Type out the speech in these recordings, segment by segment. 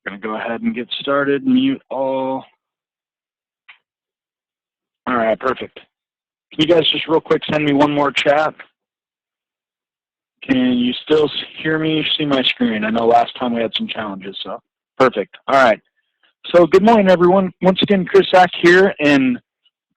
Going to go ahead and get started. Mute all. All right, perfect. Can you guys just real quick send me one more chat? Can you still hear me, see my screen? I know last time we had some challenges, so perfect. All right. So good morning, everyone. Once again, Chris Ack here in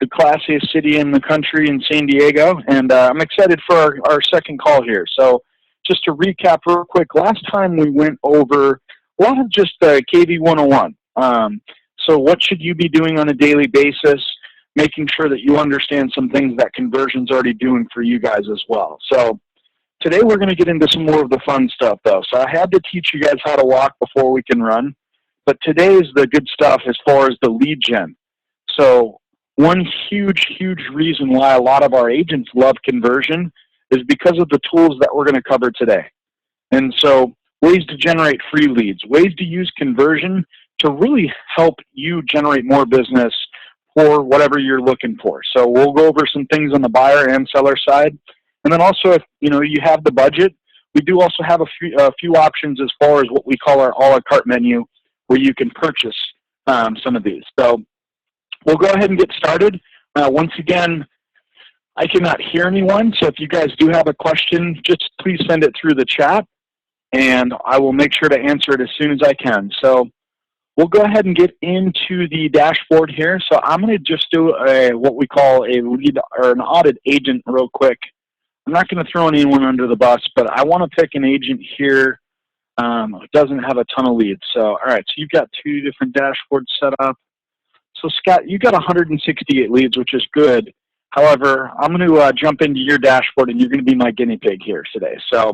the classiest city in the country in San Diego, and I'm excited for our second call here. So just to recap real quick, last time we went over a lot of just KV 101. So what should you be doing on a daily basis, making sure that you understand some things that conversion's already doing for you guys as well. So today we're going to get into some more of the fun stuff, though. So I had to teach you guys how to walk before we can run, but today is the good stuff as far as the lead gen. So one huge reason why a lot of our agents love conversion is because of the tools that we're going to cover today. And so ways to generate free leads, ways to use conversion to really help you generate more business for whatever you're looking for. So we'll go over some things on the buyer and seller side. And then also, if you have the budget, we do also have a few options as far as what we call our a la carte menu, where you can purchase some of these. So we'll go ahead and get started. Once again, I cannot hear anyone, so if you guys do have a question, just please send it through the chat, and I will make sure to answer it as soon as I can. So we'll go ahead and get into the dashboard here. So I'm going to just do what we call a lead or an audit agent real quick. I'm not going to throw anyone under the bus, but I want to pick an agent here who doesn't have a ton of leads. So, all right, so you've got two different dashboards set up. So, Scott, you got 168 leads, which is good. However, I'm going to jump into your dashboard, and you're going to be my guinea pig here today. So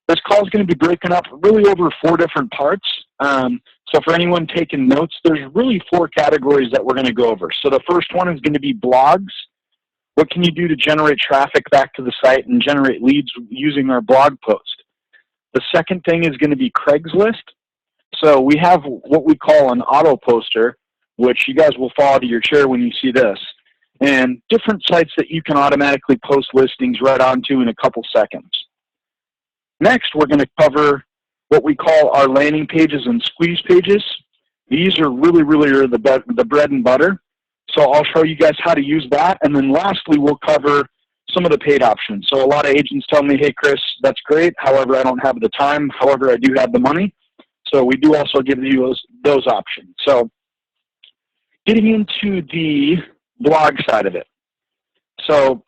this call is going to be breaking up really over 4 different parts. So for anyone taking notes, there's really 4 categories that we're going to go over. So the first one is going to be blogs. What can you do to generate traffic back to the site and generate leads using our blog post? The second thing is going to be Craigslist. So we have what we call an auto poster, which you guys will fall out of your chair when you see this, and different sites that you can automatically post listings right onto in a couple seconds. Next, we're going to cover what we call our landing pages and squeeze pages. These are really the bread and butter. So I'll show you guys how to use that. And then lastly, we'll cover some of the paid options. So a lot of agents tell me, hey, Chris, that's great. However, I don't have the time. However, I do have the money. So we do also give you those options. So getting into the blog side of it. So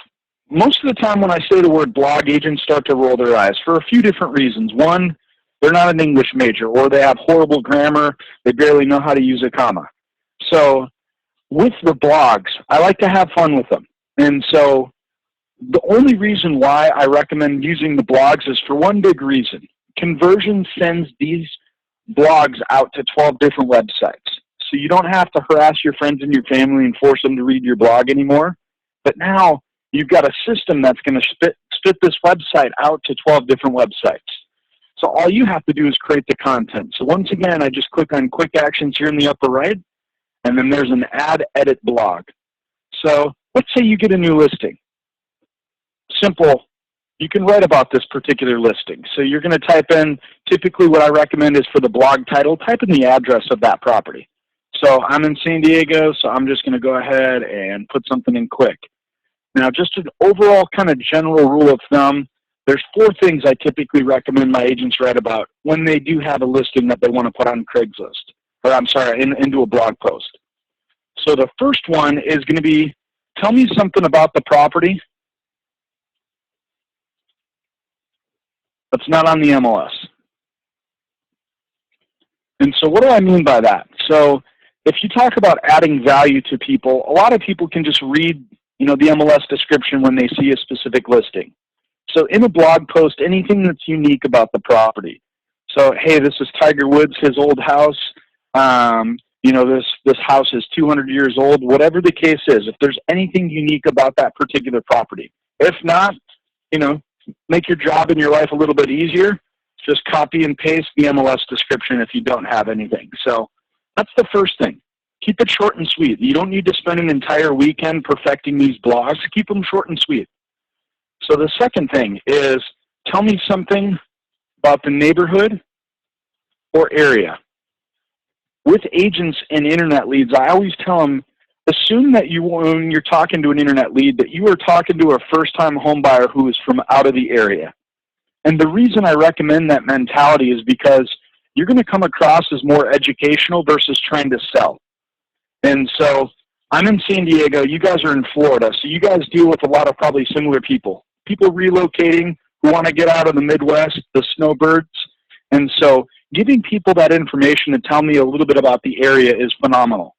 most of the time when I say the word blog, agents start to roll their eyes for a few different reasons. One, they're not an English major, or they have horrible grammar. They barely know how to use a comma. So with the blogs, I like to have fun with them. And so the only reason why I recommend using the blogs is for one big reason. Conversion sends these blogs out to 12 different websites. So you don't have to harass your friends and your family and force them to read your blog anymore. But now you've got a system that's going to spit this website out to 12 different websites. So all you have to do is create the content. So once again, I just click on quick actions here in the upper right, and then there's an add edit blog. So let's say you get a new listing. Simple. You can write about this particular listing. So you're going to type in, typically what I recommend is for the blog title, type in the address of that property. So I'm in San Diego, so I'm just going to go ahead and put something in quick. Now, just an overall kind of general rule of thumb, there's 4 things I typically recommend my agents write about when they do have a listing that they want to put on Craigslist, or I'm sorry, into a blog post. So the first one is going to be, tell me something about the property that's not on the MLS. And so what do I mean by that? So if you talk about adding value to people, a lot of people can just read the MLS description when they see a specific listing. So in a blog post, anything that's unique about the property. So, hey, this is Tiger Woods, his old house. This house is 200 years old. Whatever the case is, if there's anything unique about that particular property. If not, make your job and your life a little bit easier. Just copy and paste the MLS description if you don't have anything. So that's the first thing. Keep it short and sweet. You don't need to spend an entire weekend perfecting these blogs. Keep them short and sweet. So the second thing is, tell me something about the neighborhood or area. with agents and internet leads, I always tell them, assume that when you're talking to an internet lead, that you are talking to a first-time home buyer who is from out of the area. And the reason I recommend that mentality is because you're going to come across as more educational versus trying to sell. And so I'm in San Diego. You guys are in Florida. So you guys deal with a lot of probably similar people. People relocating who want to get out of the Midwest, the snowbirds. And so giving people that information to tell me a little bit about the area is phenomenal.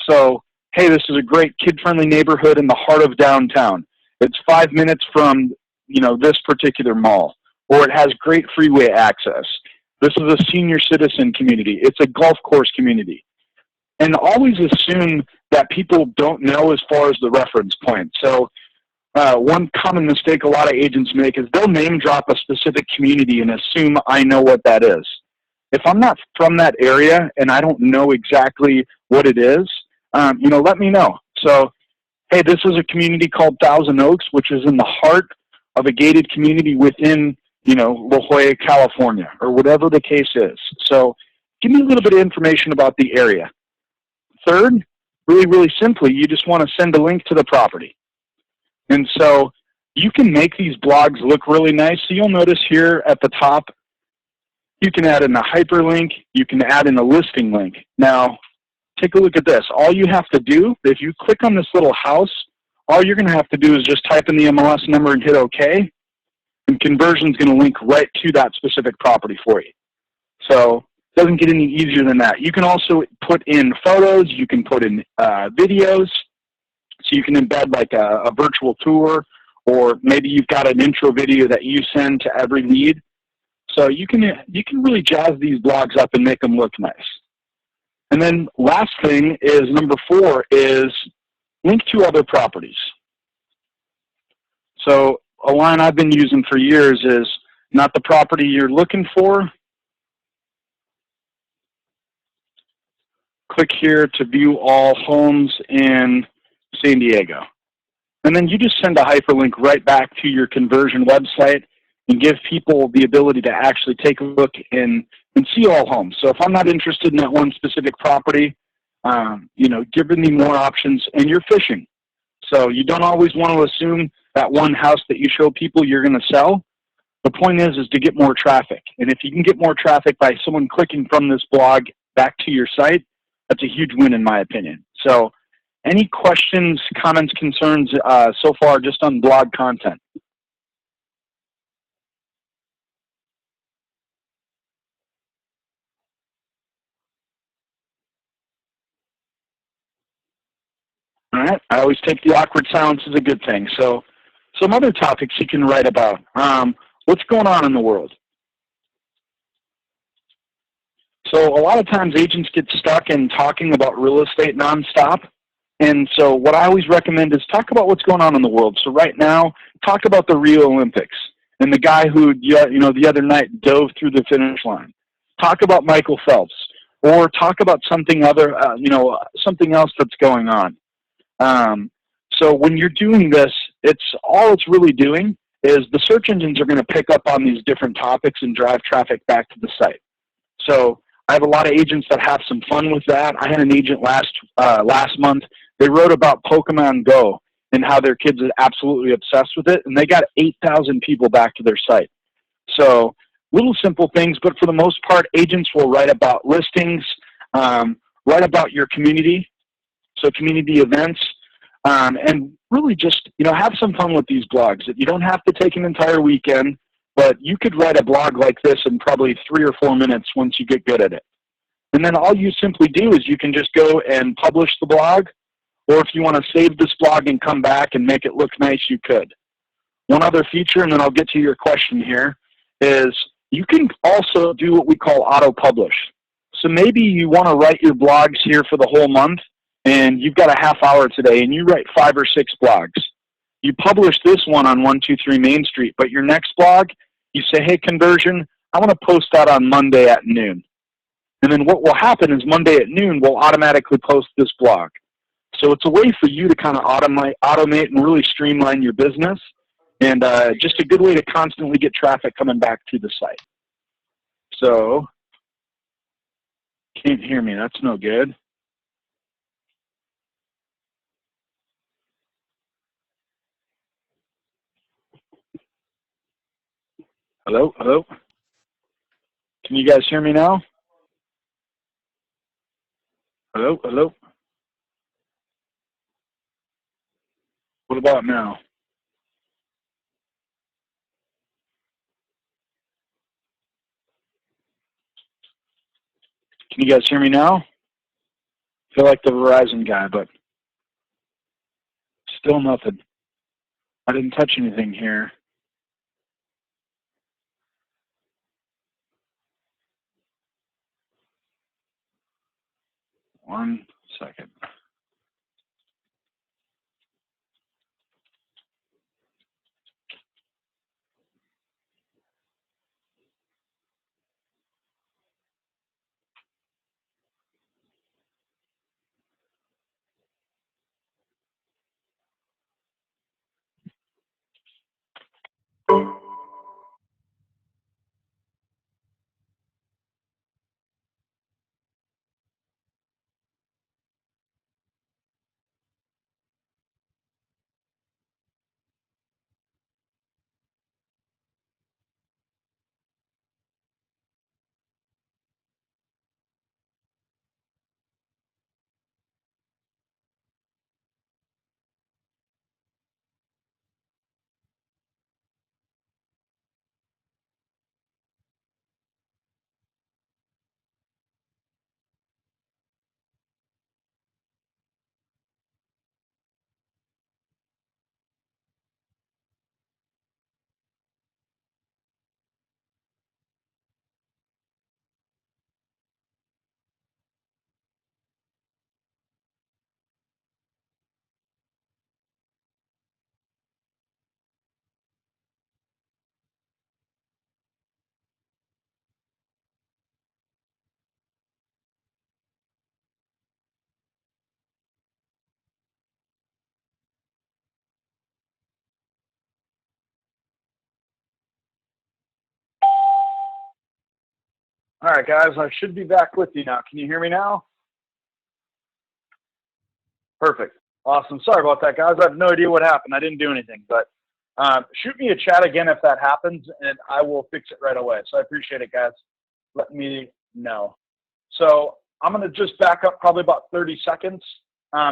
So, hey, this is a great kid-friendly neighborhood in the heart of downtown. It's 5 minutes from, this particular mall. Or it has great freeway access. This is a senior citizen community. It's a golf course community. And always assume that people don't know as far as the reference point. So one common mistake a lot of agents make is they'll name drop a specific community and assume I know what that is. If I'm not from that area and I don't know exactly what it is, let me know. So, hey, this is a community called Thousand Oaks, which is in the heart of a gated community within La Jolla, California, or whatever the case is. So give me a little bit of information about the area. Third, really, really simply, you just want to send a link to the property. And so you can make these blogs look really nice. So you'll notice here at the top, you can add in a hyperlink. You can add in a listing link. Now, take a look at this. All you have to do, if you click on this little house, all you're going to have to do is just type in the MLS number and hit OK. And conversion is going to link right to that specific property for you. So it doesn't get any easier than that. You can also put in photos. You can put in videos. So you can embed like a virtual tour, or maybe you've got an intro video that you send to every lead. So you can really jazz these blogs up and make them look nice. And then last thing is number 4 is link to other properties. So a line I've been using for years is not the property you're looking for. Click here to view all homes in San Diego. And then you just send a hyperlink right back to your conversion website and give people the ability to actually take a look and see all homes. So if I'm not interested in that one specific property, giving me more options, and you're fishing. So you don't always want to assume that one house that you show people you're going to sell. The point is to get more traffic. And if you can get more traffic by someone clicking from this blog back to your site, that's a huge win in my opinion. So any questions, comments, concerns so far just on blog content? All right, I always take the awkward silence as a good thing. So some other topics you can write about. What's going on in the world? So a lot of times agents get stuck in talking about real estate nonstop. And so what I always recommend is talk about what's going on in the world. So right now, talk about the Rio Olympics and the guy who, the other night dove through the finish line. Talk about Michael Phelps, or talk about something something else that's going on. So when you're doing this, it's really doing is the search engines are going to pick up on these different topics and drive traffic back to the site. So I have a lot of agents that have some fun with that. I had an agent last month. They wrote about Pokemon Go and how their kids are absolutely obsessed with it, and they got 8,000 people back to their site. So little simple things, but for the most part, agents will write about listings, write about your community, so community events, and really just have some fun with these blogs. You don't have to take an entire weekend, but you could write a blog like this in probably 3 or 4 minutes once you get good at it. And then all you simply do is you can just go and publish the blog, or if you want to save this blog and come back and make it look nice, you could. One other feature, and then I'll get to your question here, is you can also do what we call auto-publish. So maybe you want to write your blogs here for the whole month, and you've got a half hour today, and you write 5 or 6 blogs. You publish this one on 123 Main Street, but your next blog, you say, hey, conversion, I want to post that on Monday at noon. And then what will happen is Monday at noon, we'll automatically post this blog. So it's a way for you to kind of automate and really streamline your business, and just a good way to constantly get traffic coming back to the site. So Can't hear me. That's no good. Hello? Hello? Can you guys hear me now? Hello? Hello? What about now? Can you guys hear me now? I feel like the Verizon guy, but still nothing. I didn't touch anything here. One second. All right, guys, I should be back with you now. Can you hear me now? Perfect. Awesome. Sorry about that, guys. I have no idea what happened. I didn't do anything, but shoot me a chat again if that happens, and I will fix it right away. So I appreciate it, guys. Let me know. So I'm going to just back up probably about 30 seconds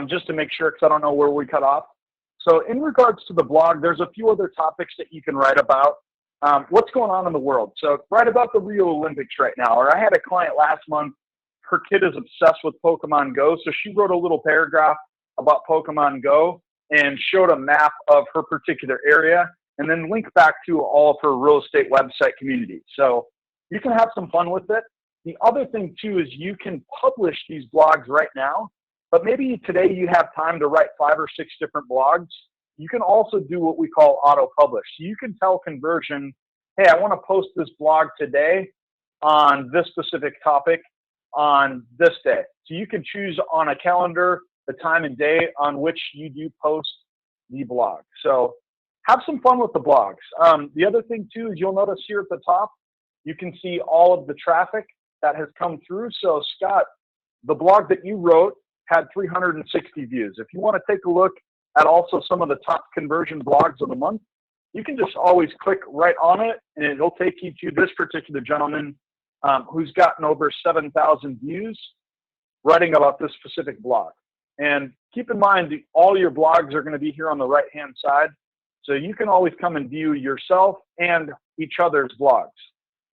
just to make sure because I don't know where we cut off. So in regards to the blog, there's a few other topics that you can write about. What's going on in the world? So write about the Rio Olympics right now. Or I had a client last month. Her kid is obsessed with Pokemon Go. So she wrote a little paragraph about Pokemon Go and showed a map of her particular area and then linked back to all of her real estate website community. So you can have some fun with it. The other thing too is you can publish these blogs right now, but maybe today you have time to write 5 or 6 different blogs. You can also do what we call auto-publish. So you can tell Conversion, hey, I want to post this blog today on this specific topic on this day. So you can choose on a calendar the time and day on which you do post the blog. So have some fun with the blogs. The other thing too is you'll notice here at the top, you can see all of the traffic that has come through. So Scott, the blog that you wrote had 360 views. If you want to take a look at also some of the top conversion blogs of the month, you can just always click right on it and it'll take you to this particular gentleman who's gotten over 7,000 views writing about this specific blog. And keep in mind, all your blogs are going to be here on the right-hand side. So you can always come and view yourself and each other's blogs.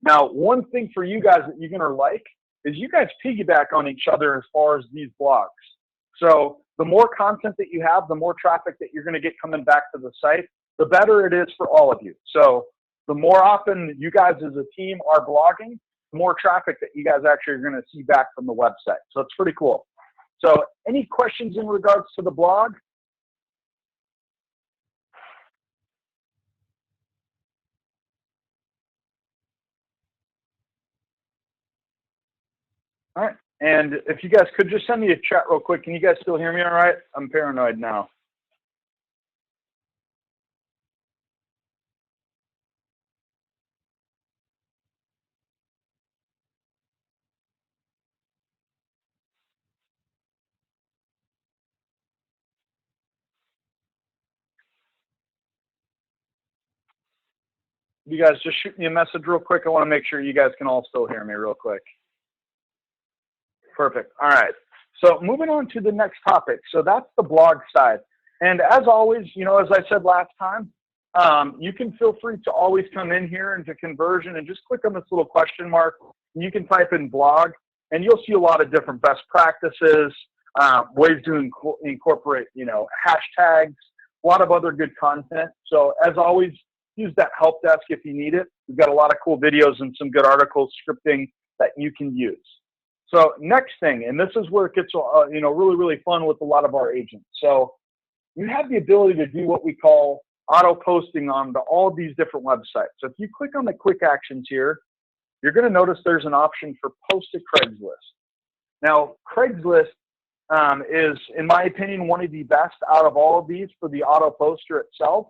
Now, one thing for you guys that you're going to like is you guys piggyback on each other as far as these blogs. So the more content that you have, the more traffic that you're going to get coming back to the site, the better it is for all of you. So the more often you guys as a team are blogging, the more traffic that you guys actually are going to see back from the website. So it's pretty cool. So any questions in regards to the blog? All right. And if you guys could just send me a chat real quick. Can you guys still hear me all right? I'm paranoid now. You guys just shoot me a message real quick. I want to make sure you guys can all still hear me real quick. Perfect. All right. So moving on to the next topic. So that's the blog side. And as always, you know, as I said last time, you can feel free to always come in here into conversion and just click on this little question mark. And you can type in blog, and you'll see a lot of different best practices, ways to incorporate, you know, hashtags, a lot of other good content. So as always, use that help desk if you need it. We've got a lot of cool videos and some good articles, scripting that you can use. So next thing, and this is where it gets, you know, really, really fun with a lot of our agents. So you have the ability to do what we call auto posting onto all of these different websites. So if you click on the quick actions here, you're going to notice there's an option for post to Craigslist. Now, Craigslist is, in my opinion, one of the best out of all of these for the auto poster itself.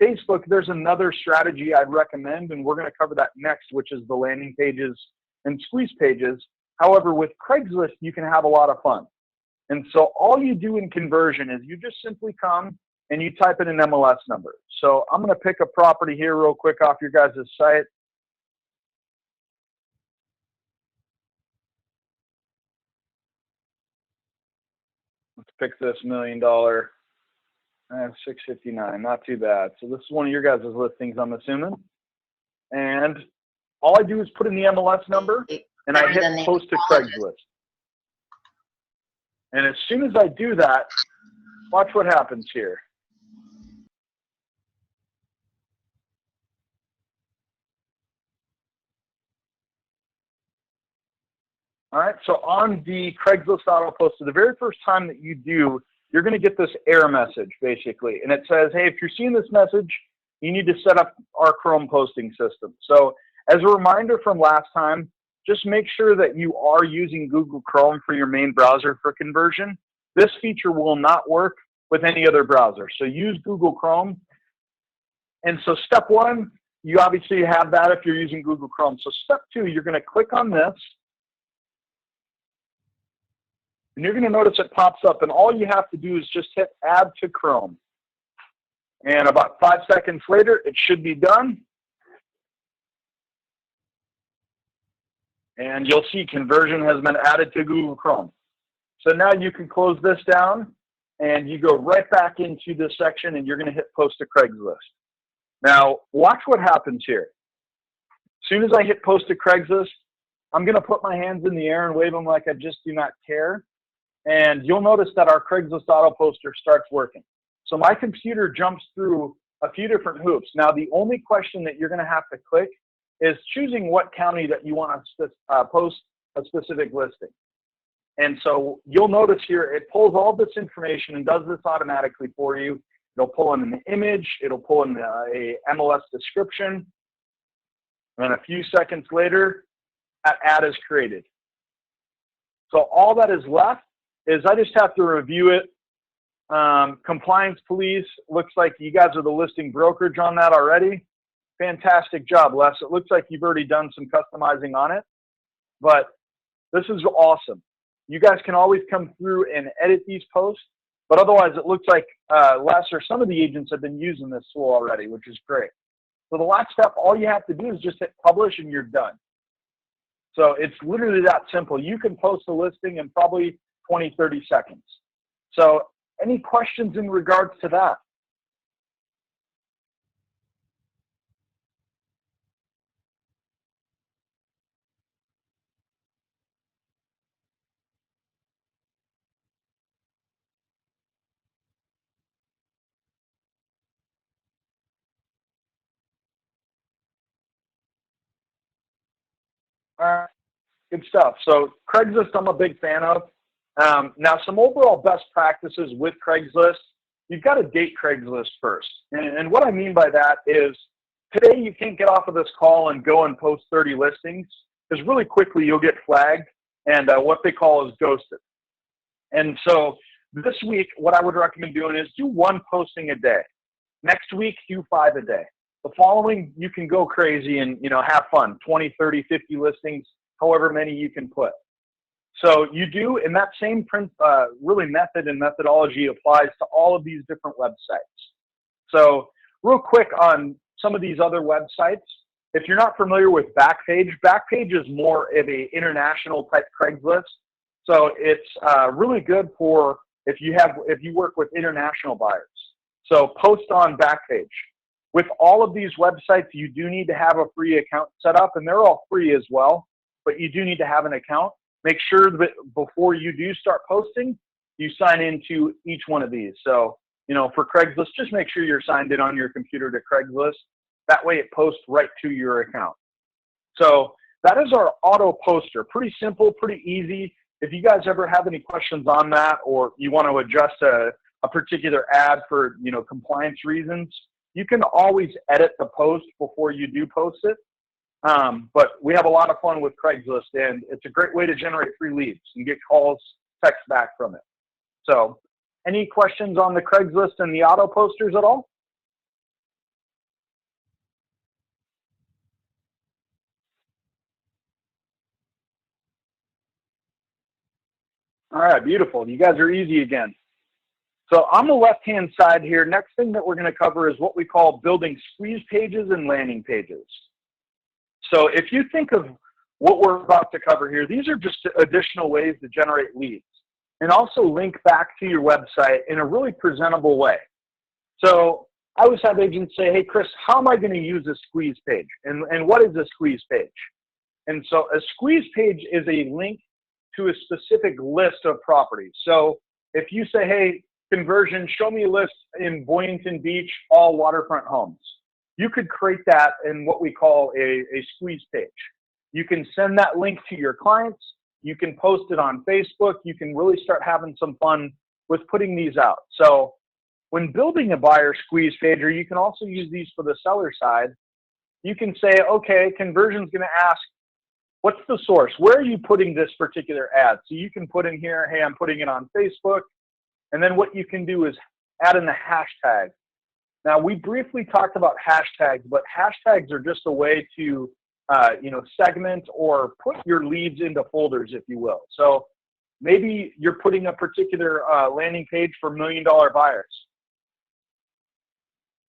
Facebook, there's another strategy I'd recommend, and we're going to cover that next, which is the landing pages and squeeze pages. However, with Craigslist, you can have a lot of fun. And so all you do in conversion is you just simply come and you type in an MLS number. So I'm going to pick a property here real quick off your guys' site. Let's pick this $1 million, 659, not too bad. So this is one of your guys' listings, I'm assuming. And all I do is put in the MLS number and I hit post to Craigslist. And as soon as I do that, watch what happens here. All right, so on the Craigslist auto poster, the very first time that you do, you're going to get this error message, basically. And it says, hey, if you're seeing this message, you need to set up our Chrome posting system. So as a reminder from last time, just make sure that you are using Google Chrome for your main browser for conversion. This feature will not work with any other browser. So use Google Chrome. And so step one, you obviously have that if you're using Google Chrome. So step two, you're going to click on this. And you're going to notice it pops up. And all you have to do is just hit add to Chrome. And about 5 seconds later, it should be done. And you'll see conversion has been added to Google Chrome. So now you can close this down and you go right back into this section and you're going to hit post to Craigslist. Now, watch what happens here. As soon as I hit post to Craigslist, I'm going to put my hands in the air and wave them like I just do not care. And you'll notice that our Craigslist auto poster starts working. So my computer jumps through a few different hoops. Now, the only question that you're going to have to click is choosing what county that you want to post a specific listing. And so you'll notice here, it pulls all this information and does this automatically for you. It'll pull in an image, it'll pull in a MLS description, and a few seconds later, that ad is created. So all that is left is I just have to review it. Compliance police, looks like you guys are the listing brokerage on that already. Fantastic job, Les. It looks like you've already done some customizing on it, but this is awesome. You guys can always come through and edit these posts, but otherwise it looks like Les or some of the agents have been using this tool already, which is great. So the last step, all you have to do is just hit publish and you're done. So it's literally that simple. You can post a listing in probably 20, 30 seconds. So any questions in regards to that? All right, good stuff. So Craigslist, I'm a big fan of. Now, some overall best practices with Craigslist, you've got to date Craigslist first. And what I mean by that is today you can't get off of this call and go and post 30 listings because really quickly you'll get flagged and what they call is ghosted. And so this week, what I would recommend doing is do 1 posting a day. Next week, do 5 a day. The following, you can go crazy and, you know, have fun, 20, 30, 50 listings, however many you can put. So you do, and that same really method and methodology applies to all of these different websites. So real quick on some of these other websites. If you're not familiar with Backpage, Backpage is more of a international type Craigslist. So it's really good for if you work with international buyers. So post on Backpage. With all of these websites, you do need to have a free account set up, and they're all free as well, but you do need to have an account. Make sure that before you do start posting, you sign into each one of these. So, you know, for Craigslist, just make sure you're signed in on your computer to Craigslist. That way it posts right to your account. So that is our auto poster. Pretty simple, pretty easy. If you guys ever have any questions on that, or you want to adjust a particular ad for, you know, compliance reasons, you can always edit the post before you do post it. But we have a lot of fun with Craigslist, and it's a great way to generate free leads and get calls, text back from it. So any questions on the Craigslist and the auto posters at all? All right, beautiful. You guys are easy again. So on the left-hand side here, next thing that we're going to cover is what we call building squeeze pages and landing pages. So if you think of what we're about to cover here, these are just additional ways to generate leads and also link back to your website in a really presentable way. So I always have agents say, hey, Chris, how am I going to use a squeeze page? And what is a squeeze page? And so a squeeze page is a link to a specific list of properties. So if you say, hey, conversion, show me a list in Boynton Beach, all waterfront homes. You could create that in what we call a squeeze page. You can send that link to your clients. You can post it on Facebook. You can really start having some fun with putting these out. So when building a buyer squeeze page, or you can also use these for the seller side, you can say, okay, conversion's going to ask, what's the source? Where are you putting this particular ad? So you can put in here, hey, I'm putting it on Facebook. And then what you can do is add in the hashtag. Now, we briefly talked about hashtags, but hashtags are just a way to, segment or put your leads into folders, if you will. So maybe you're putting a particular landing page for $1 million buyers.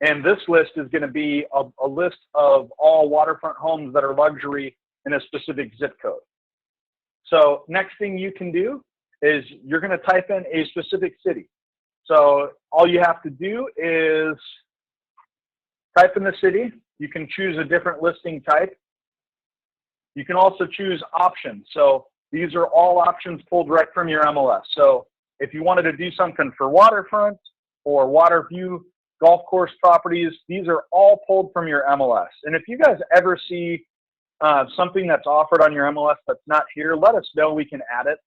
And this list is going to be a list of all waterfront homes that are luxury in a specific zip code. So next thing you can do is you're going to type in a specific city. So all you have to do is type in the city. You can choose a different listing type. You can also choose options. So these are all options pulled right from your MLS. So if you wanted to do something for waterfront or water view golf course properties, these are all pulled from your MLS. And if you guys ever see something that's offered on your MLS that's not here, let us know. We can add it.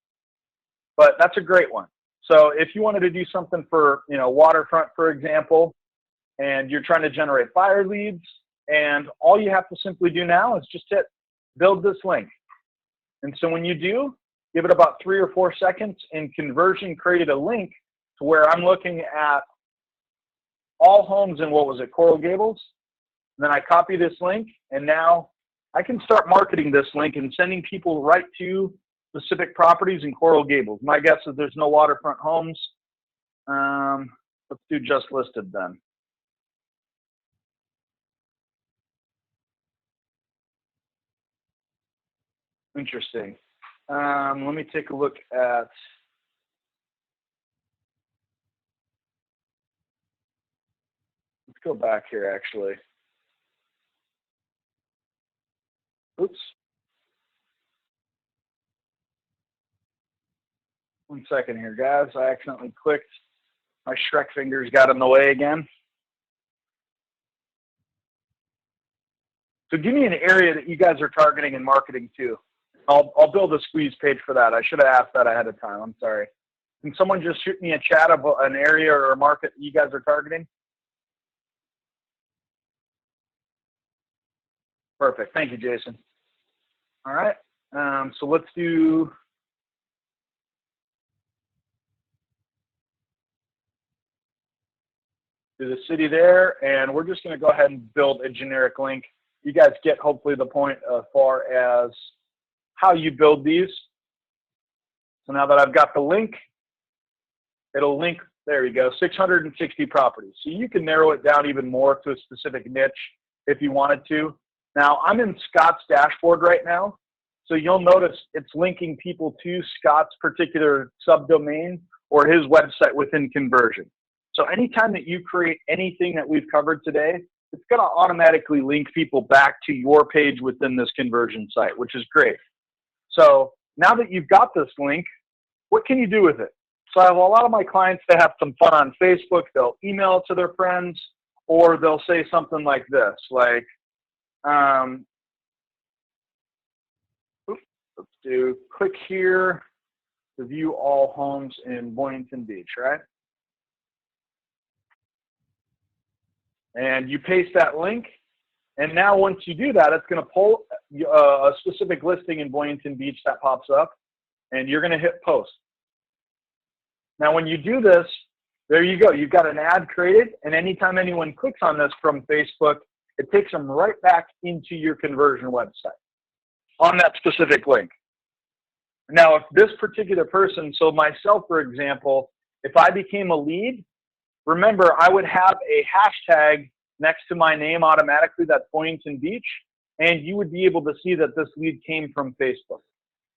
But that's a great one. So if you wanted to do something for, waterfront, for example, and you're trying to generate buyer leads, and all you have to simply do now is just hit build this link. And so when you do, give it about 3 or 4 seconds, and conversion created a link to where I'm looking at all homes in, Coral Gables. And then I copy this link, and now I can start marketing this link and sending people right to specific properties in Coral Gables. My guess is there's no waterfront homes. Let's do just listed then. Interesting. Let me take a look at, let's go back here actually. Oops. One second here, guys. I accidentally clicked. My Shrek fingers got in the way again. So give me an area that you guys are targeting and marketing to. I'll build a squeeze page for that. I should have asked that ahead of time. I'm sorry. Can someone just shoot me a chat of an area or a market that you guys are targeting? Perfect. Thank you, Jason. All right. So let's do the city there, and we're just going to go ahead and build a generic link. You guys get hopefully the point as far as how you build these. So now that I've got the link, it'll link, there you go, 660 properties. So you can narrow it down even more to a specific niche. if you wanted to. Now, I'm in Scott's dashboard right now, so you'll notice it's linking people to Scott's particular subdomain or his website within conversion. So anytime that you create anything that we've covered today, it's going to automatically link people back to your page within this conversion site, which is great. So now that you've got this link, what can you do with it? So I have a lot of my clients that have some fun on Facebook. They'll email it to their friends, or they'll say something like this, like, let's do click here to view all homes in Boynton Beach, right? And you paste that link, and now once you do that, it's going to pull a specific listing in Boynton Beach that pops up, and you're going to hit post. Now when you do this, there you go. You've got an ad created, and anytime anyone clicks on this from Facebook, it takes them right back into your conversion website on that specific link. Now, if this particular person, so myself, for example, if I became a lead, remember, I would have a hashtag next to my name automatically, that's Boynton Beach, and you would be able to see that this lead came from Facebook.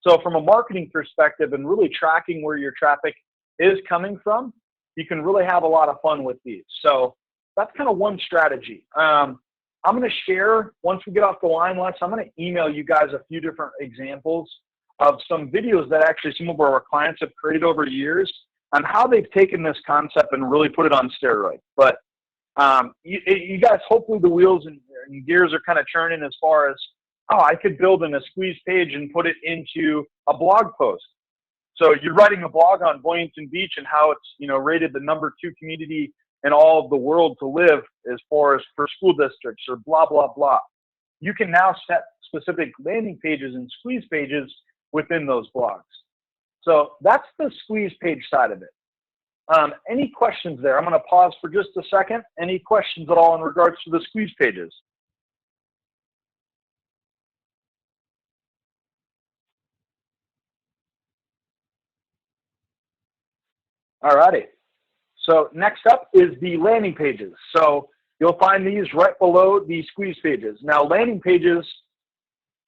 So from a marketing perspective and really tracking where your traffic is coming from, you can really have a lot of fun with these. So that's kind of one strategy. I'm going to share, once we get off the line, Lex, I'm going to email you guys a few different examples of some videos that actually some of our clients have created over years on how they've taken this concept and really put it on steroids. But you guys, hopefully the wheels and gears are kind of churning as far as, oh, I could build in a squeeze page and put it into a blog post. So you're writing a blog on Boynton Beach and how it's, you know, rated the #2 community in all of the world to live as far as for school districts or blah, blah, blah. You can now set specific landing pages and squeeze pages within those blogs. So that's the squeeze page side of it. Any questions there? I'm going to pause for just a second. Any questions at all in regards to the squeeze pages? All righty. So next up is the landing pages. So you'll find these right below the squeeze pages. Now, landing pages,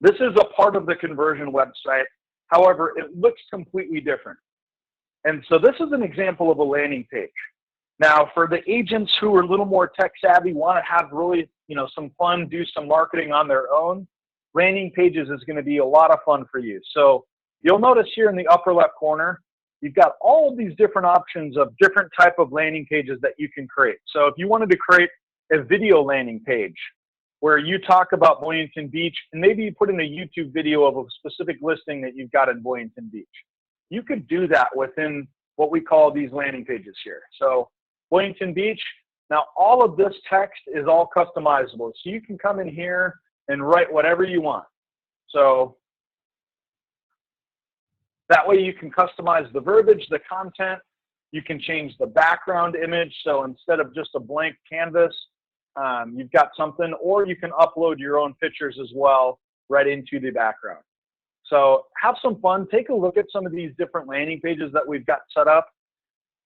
this is a part of the conversion website. However, it looks completely different. And so this is an example of a landing page. Now, for the agents who are a little more tech savvy, want to have really, you know, some fun, do some marketing on their own, landing pages is going to be a lot of fun for you. So you'll notice here in the upper left corner, you've got all of these different options of different type of landing pages that you can create. So if you wanted to create a video landing page where you talk about Boynton Beach, and maybe you put in a YouTube video of a specific listing that you've got in Boynton Beach, you could do that within what we call these landing pages here. So Boynton Beach, now all of this text is all customizable. So you can come in here and write whatever you want. So that way you can customize the verbiage, the content. You can change the background image. So instead of just a blank canvas, you've got something, or you can upload your own pictures as well right into the background. So have some fun. Take a look at some of these different landing pages that we've got set up.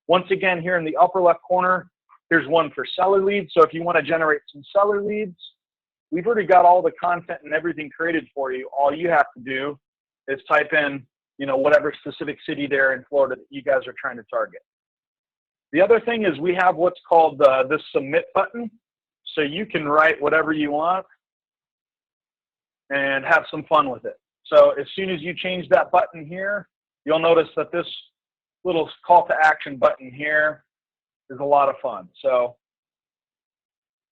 Once again, here in the upper left corner, here's one for seller leads. So if you want to generate some seller leads, we've already got all the content and everything created for you. All you have to do is type in, you know, whatever specific city there in Florida that you guys are trying to target. The other thing is we have what's called the submit button. So you can write whatever you want and have some fun with it. So as soon as you change that button here, you'll notice that this little call to action button here is a lot of fun. So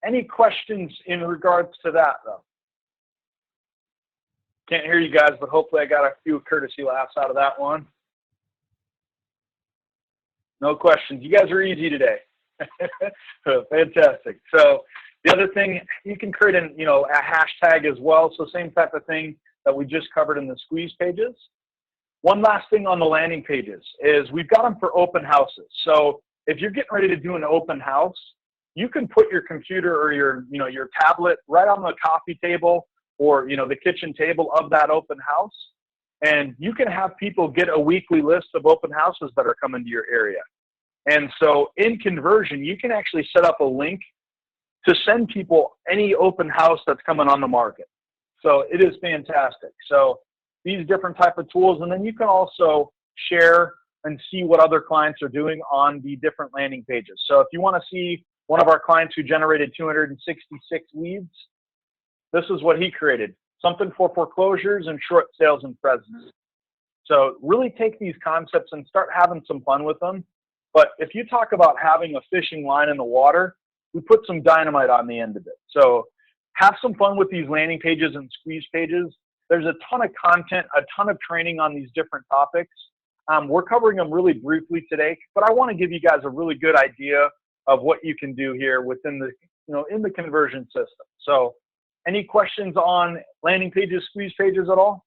any questions in regards to that though? Can't hear you guys, but hopefully I got a few courtesy laughs out of that one. No questions. You guys are easy today. Fantastic. So the other thing, you can create a hashtag as well. So same type of thing that we just covered in the squeeze pages. One last thing on the landing pages is we've got them for open houses. So if you're getting ready to do an open house, you can put your computer or your tablet right on the coffee table or, the kitchen table of that open house. And you can have people get a weekly list of open houses that are coming to your area. And so in conversion, you can actually set up a link to send people any open house that's coming on the market. So it is fantastic. So these different type of tools, and then you can also share and see what other clients are doing on the different landing pages. So if you want to see one of our clients who generated 266 leads, this is what he created. Something for foreclosures and short sales and presence. So really take these concepts and start having some fun with them. But if you talk about having a fishing line in the water, we put some dynamite on the end of it. So have some fun with these landing pages and squeeze pages. There's a ton of content, a ton of training on these different topics. We're covering them really briefly today, but I want to give you guys a really good idea of what you can do here within the, in the conversion system. So any questions on landing pages, squeeze pages at all?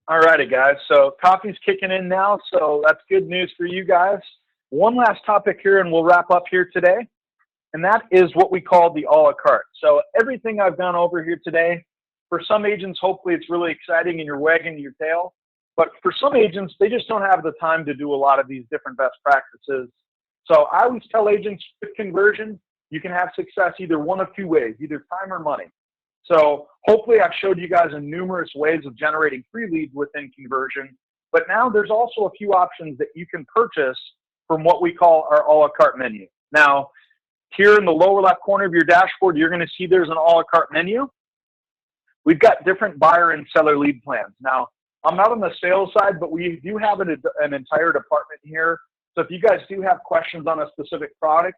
All righty, guys. So coffee's kicking in now, so that's good news for you guys. One last topic here, and we'll wrap up here today, and that is what we call the a la carte. So everything I've gone over here today, for some agents, hopefully it's really exciting and you're wagging your tail. But for some agents, they just don't have the time to do a lot of these different best practices. So I always tell agents with conversion, you can have success either one of two ways, either time or money. So hopefully I've showed you guys in numerous ways of generating free leads within conversion. But now there's also a few options that you can purchase from what we call our a la carte menu. Now, here in the lower left corner of your dashboard, you're going to see there's an a la carte menu. We've got different buyer and seller lead plans. Now, I'm not on the sales side, but we do have an entire department here. So if you guys do have questions on a specific product,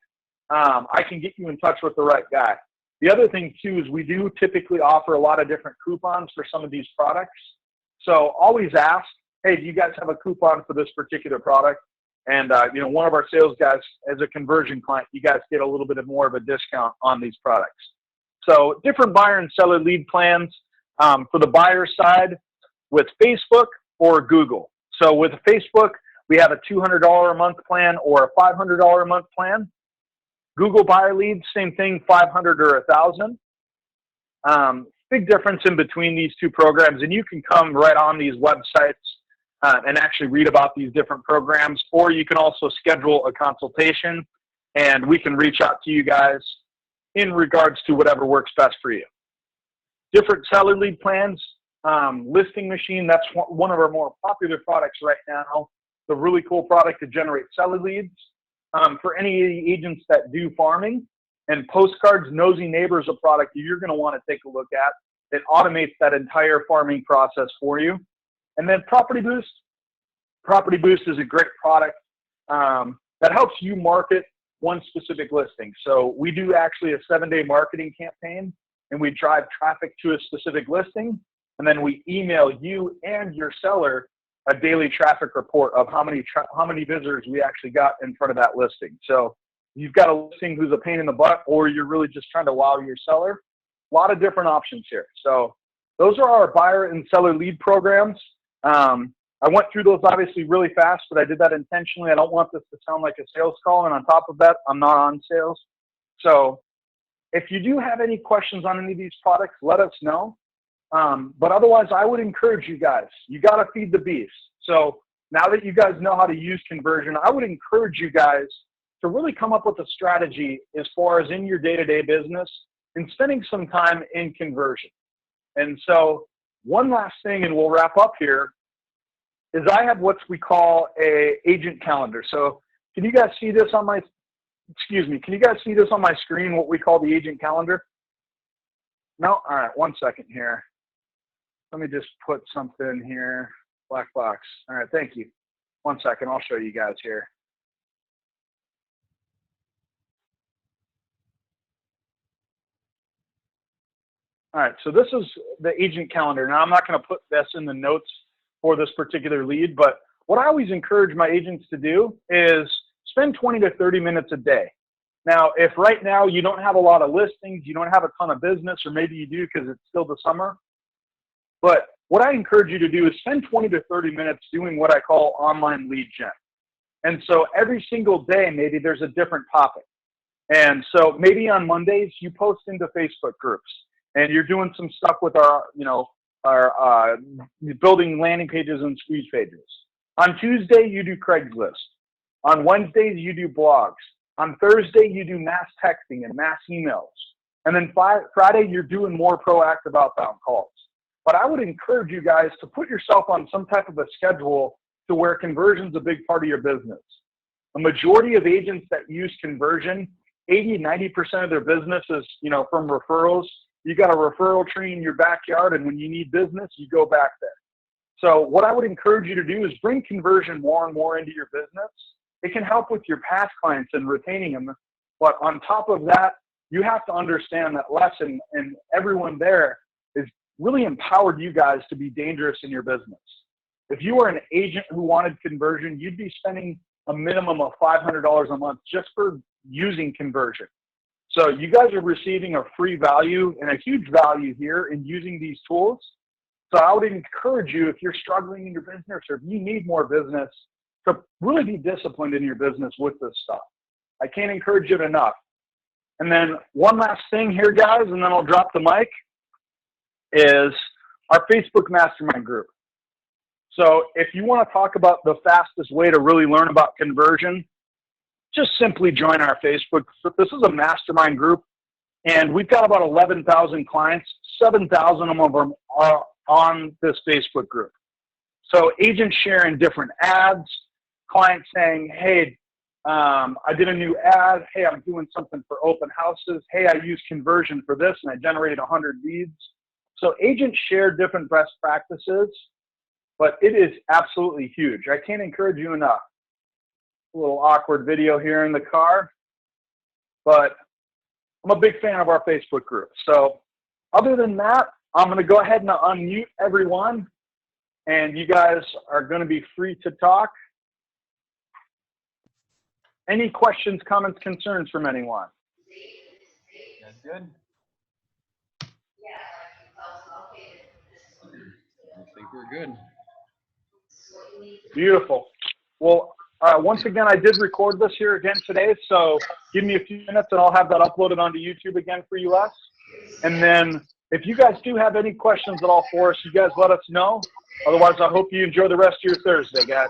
I can get you in touch with the right guy. The other thing too is we do typically offer a lot of different coupons for some of these products. So always ask, hey, do you guys have a coupon for this particular product? And one of our sales guys, as a conversion client, you guys get a little bit more of a discount on these products. So different buyer and seller lead plans for the buyer side with Facebook or Google. So with Facebook, we have a $200 a month plan or a $500 a month plan. Google buyer leads, same thing, 500 or 1,000. Big difference in between these two programs, and you can come right on these websites and actually read about these different programs, or you can also schedule a consultation, and we can reach out to you guys in regards to whatever works best for you. Different seller lead plans, Listing Machine, that's one of our more popular products right now. It's a really cool product to generate seller leads. For any agents that do farming, and Postcards, Nosy Neighbor is a product you're going to want to take a look at. It automates that entire farming process for you. And then Property Boost. Property Boost is a great product that helps you market one specific listing. So we do actually a 7-day marketing campaign, and we drive traffic to a specific listing, and then we email you and your seller a daily traffic report of how many visitors we actually got in front of that listing. So you've got a listing who's a pain in the butt, or you're really just trying to wow your seller. A lot of different options here. So those are our buyer and seller lead programs. I went through those obviously really fast, but I did that intentionally. I don't want this to sound like a sales call, and on top of that, I'm not on sales. So if you do have any questions on any of these products, let us know. But otherwise, I would encourage you guys, you got to feed the beast. So now that you guys know how to use conversion, I would encourage you guys to really come up with a strategy as far as in your day-to-day business and spending some time in conversion. And so one last thing, and we'll wrap up here, is I have what we call a agent calendar. So can you guys see this on my, can you guys see this on my screen, what we call the agent calendar? No? All right, 1 second here. Let me just put something here, black box. All right, thank you. 1 second, I'll show you guys here. All right, so this is the agent calendar. Now, I'm not going to put this in the notes for this particular lead, but what I always encourage my agents to do is spend 20 to 30 minutes a day. Now, if right now you don't have a lot of listings, you don't have a ton of business, or maybe you do because it's still the summer, but what I encourage you to do is spend 20 to 30 minutes doing what I call online lead gen. And so every single day, maybe there's a different topic. And so maybe on Mondays, you post into Facebook groups, and you're doing some stuff with our, are building landing pages and squeeze pages. On Tuesday, you do Craigslist. On Wednesdays, you do blogs. On Thursday, you do mass texting and mass emails. And then Friday, you're doing more proactive outbound calls. But I would encourage you guys to put yourself on some type of a schedule to where conversion's a big part of your business. A majority of agents that use conversion, 80–90% of their business is, from referrals. You got a referral tree in your backyard, and when you need business, you go back there. So what I would encourage you to do is bring conversion more and more into your business. It can help with your past clients and retaining them. But on top of that, you have to understand that lesson, and everyone there is really empowered you guys to be dangerous in your business. If you were an agent who wanted conversion, you'd be spending a minimum of $500 a month just for using conversion. So you guys are receiving a free value and a huge value here in using these tools. So I would encourage you, if you're struggling in your business or if you need more business, to really be disciplined in your business with this stuff. I can't encourage it enough. And then one last thing here, guys, and then I'll drop the mic, is our Facebook Mastermind group. So if you want to talk about the fastest way to really learn about conversion, just simply join our Facebook. This is a mastermind group, and we've got about 11,000 clients. 7,000 of them are on this Facebook group. So agents sharing different ads, clients saying, hey, I did a new ad. Hey, I'm doing something for open houses. Hey, I used conversion for this, and I generated 100 leads. So agents share different best practices, but it is absolutely huge. I can't encourage you enough. A little awkward video here in the car, but I'm a big fan of our Facebook group. So other than that, I'm going to go ahead and unmute everyone, and you guys are going to be free to talk. Any questions, comments, concerns from anyone? That's good. I think we're good. Beautiful. Well, once again, I did record this here again today, so give me a few minutes and I'll have that uploaded onto YouTube again for you, Les. And then if you guys do have any questions at all for us, you guys let us know. Otherwise, I hope you enjoy the rest of your Thursday, guys.